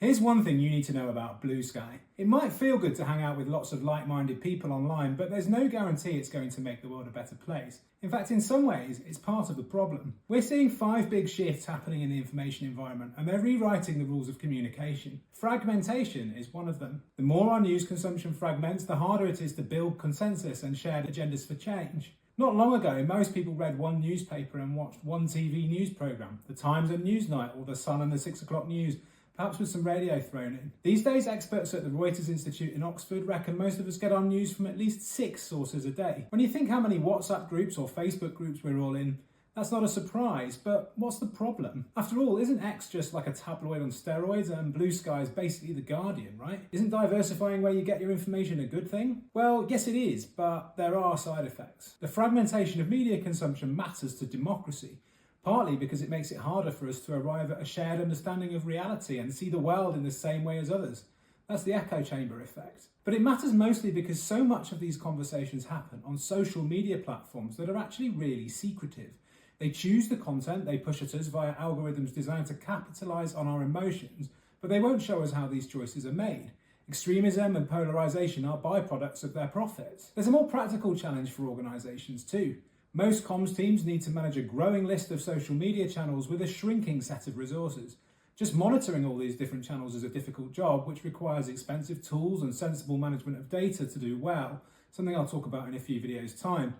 Here's one thing you need to know about BlueSky. It might feel good to hang out with lots of like-minded people online, but there's no guarantee it's going to make the world a better place. In fact, in some ways, it's part of the problem. We're seeing 5 big shifts happening in the information environment, and they're rewriting the rules of communication. Fragmentation is one of them. The more our news consumption fragments, the harder it is to build consensus and shared agendas for change. Not long ago, most people read one newspaper and watched one TV news programme, The Times and Newsnight, or The Sun and the 6 o'clock news, perhaps with some radio thrown in. These days, experts at the Reuters Institute in Oxford reckon most of us get our news from at least 6 sources a day. When you think how many WhatsApp groups or Facebook groups we're all in, that's not a surprise, but what's the problem? After all, isn't X just like a tabloid on steroids, and BlueSky is basically the Guardian, right? Isn't diversifying where you get your information a good thing? Well, yes it is, but there are side effects. The fragmentation of media consumption matters to democracy, partly because it makes it harder for us to arrive at a shared understanding of reality and see the world in the same way as others. That's the echo chamber effect. But it matters mostly because so much of these conversations happen on social media platforms that are actually really secretive. They choose the content they push at us via algorithms designed to capitalise on our emotions, but they won't show us how these choices are made. Extremism and polarisation are byproducts of their profits. There's a more practical challenge for organisations too. Most comms teams need to manage a growing list of social media channels with a shrinking set of resources. Just monitoring all these different channels is a difficult job, which requires expensive tools and sensible management of data to do well, something I'll talk about in a few videos' time.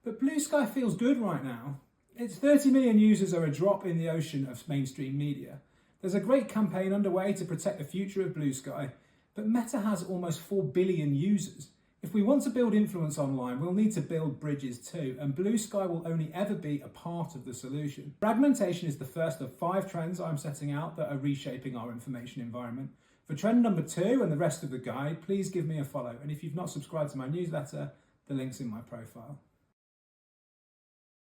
But BlueSky feels good right now. Its 30 million users are a drop in the ocean of mainstream media. There's a great campaign underway to protect the future of BlueSky, but Meta has almost 4 billion users. If we want to build influence online, we'll need to build bridges too, and BlueSky will only ever be a part of the solution. Fragmentation is the first of 5 trends I'm setting out that are reshaping our information environment. For trend number 2 and the rest of the guide, please give me a follow, and if you've not subscribed to my newsletter, the link's in my profile.